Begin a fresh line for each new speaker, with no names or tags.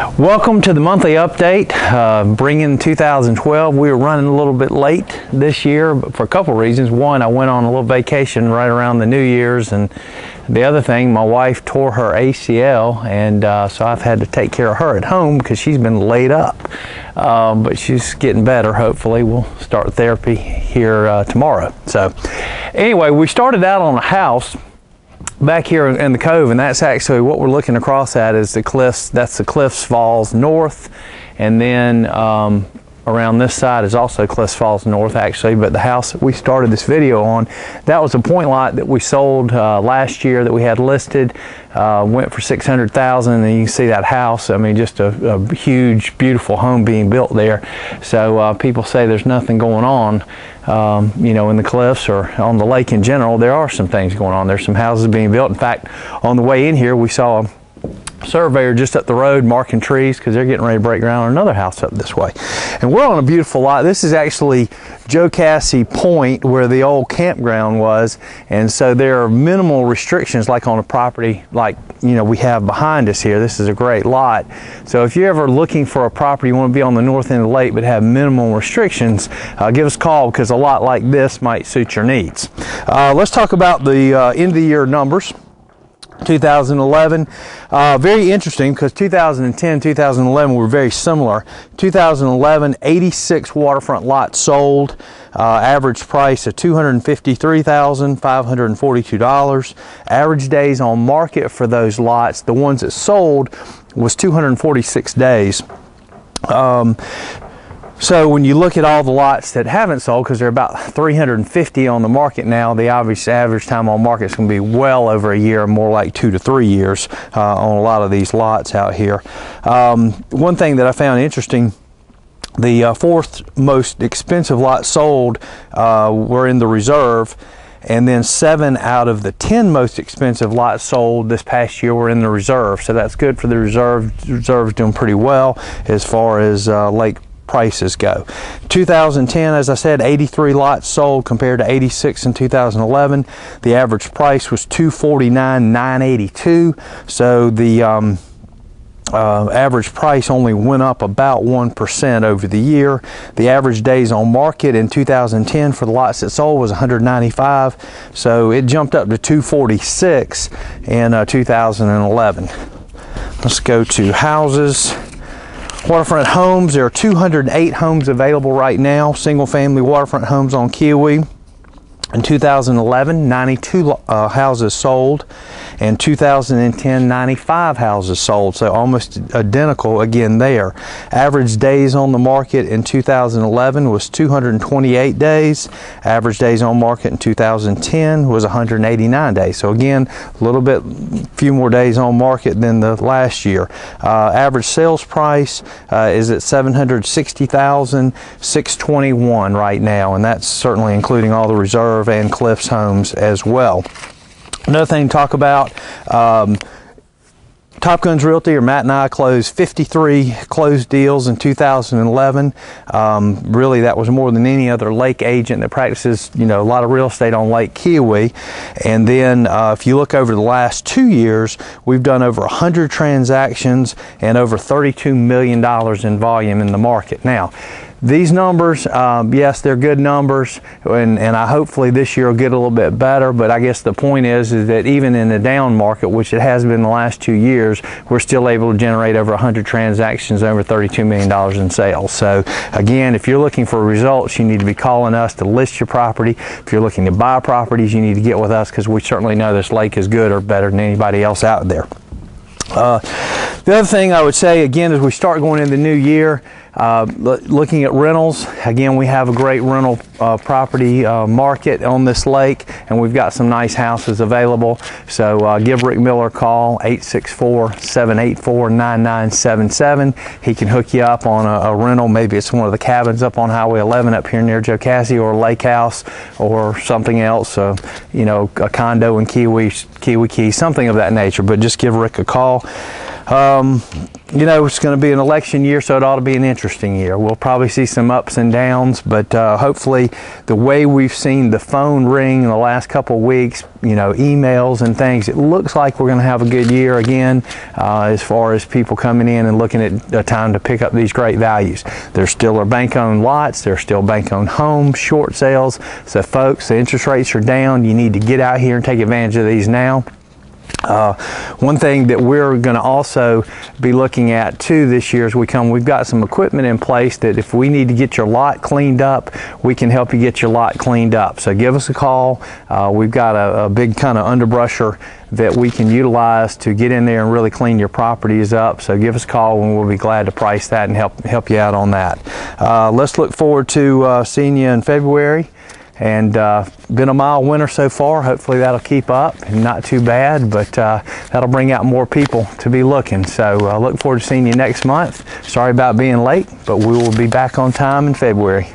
Welcome to the monthly update, bringing 2012. We were running a little bit late this year but for a couple reasons. One, I went on a little vacation right around the New Year's, and the other thing, my wife tore her ACL, and so I've had to take care of her at home because she's been laid up. But she's getting better, hopefully. We'll start therapy here tomorrow. So anyway, we started out on a house back here in the cove, and that's actually what we're looking across at is the cliffs. That's the Cliffs Falls North, and then around this side is also Cliffs Falls North actually, but the house that we started this video on, that was a point lot that we sold last year that we had listed, went for $600,000, and you can see that house. I mean, just a huge, beautiful home being built there. So people say there's nothing going on, you know, in the cliffs or on the lake in general. There are some things going on. There's some houses being built. In fact, on the way in here, we saw a surveyor just up the road marking trees because they're getting ready to break ground on another house up this way. And we're on a beautiful lot. This is actually Jocassee Point where the old campground was, and so there are minimal restrictions like on a property like, you know, we have behind us here. This is a great lot. So if you're ever looking for a property, you want to be on the north end of the lake but have minimal restrictions, give us a call because a lot like this might suit your needs. Let's talk about the end of the year numbers. 2011, very interesting because 2010, 2011 were very similar. 2011, 86 waterfront lots sold, average price of $253,542. Average days on market for those lots, the ones that sold, was 246 days. So when you look at all the lots that haven't sold, because there are about 350 on the market now, the average time on market is going to be well over a year, more like 2 to 3 years on a lot of these lots out here. One thing that I found interesting, the fourth most expensive lots sold were in the reserve, and then 7 out of the 10 most expensive lots sold this past year were in the reserve. So that's good for the reserve. The reserve's doing pretty well as far as lake prices go. 2010, as I said, 83 lots sold compared to 86 in 2011. The average price was $249,982. So the average price only went up about 1% over the year. The average days on market in 2010 for the lots that sold was 195. So it jumped up to 246 in 2011. Let's go to houses. Waterfront homes, there are 208 homes available right now, single-family waterfront homes on Keowee. In 2011, 92 houses sold. In 2010, 95 houses sold, so almost identical again there. Average days on the market in 2011 was 228 days. Average days on market in 2010 was 189 days. So again, a little bit, few more days on market than the last year. Average sales price is at $760,621 right now, and that's certainly including all the reserve and Cliffs homes as well. Another thing to talk about, Top Guns Realty, or Matt and I, closed 53 closed deals in 2011. Really, that was more than any other lake agent that practices, you know, a lot of real estate on Lake Keowee. And then if you look over the last 2 years, we've done over 100 transactions and over $32 million in volume in the market. Now, these numbers, yes, they're good numbers, and I hopefully this year will get a little bit better, but I guess the point is that even in the down market, which it has been the last 2 years, we're still able to generate over 100 transactions, over $32 million in sales. So again, if you're looking for results, you need to be calling us to list your property. If you're looking to buy properties, you need to get with us because we certainly know this lake is good or better than anybody else out there. The other thing I would say, again, as we start going into the new year, looking at rentals, again, we have a great rental property market on this lake, and we've got some nice houses available. So give Rick Miller a call, 864-784-9977. He can hook you up on a rental. Maybe it's one of the cabins up on Highway 11 up here near Jocassee, or a lake house, or something else, you know, a condo in Keowee, something of that nature. But just give Rick a call. You know, it's going to be an election year, so it ought to be an interesting year. We'll probably see some ups and downs, but hopefully the way we've seen the phone ring in the last couple of weeks, you know, emails and things, it looks like we're going to have a good year again as far as people coming in and looking at a time to pick up these great values. There still are bank-owned lots, there's still bank-owned homes, short sales. So folks, the interest rates are down. You need to get out here and take advantage of these now. One thing that we're going to also be looking at too this year as we've got some equipment in place that if we need to get your lot cleaned up, we can help you get your lot cleaned up. So give us a call. We've got a big kind of underbrusher that we can utilize to get in there and really clean your properties up. So give us a call and we'll be glad to price that and help you out on that. Let's look forward to seeing you in February. And been a mild winter so far. Hopefully that'll keep up and not too bad, but that'll bring out more people to be looking. So look forward to seeing you next month. Sorry about being late, but we will be back on time in February.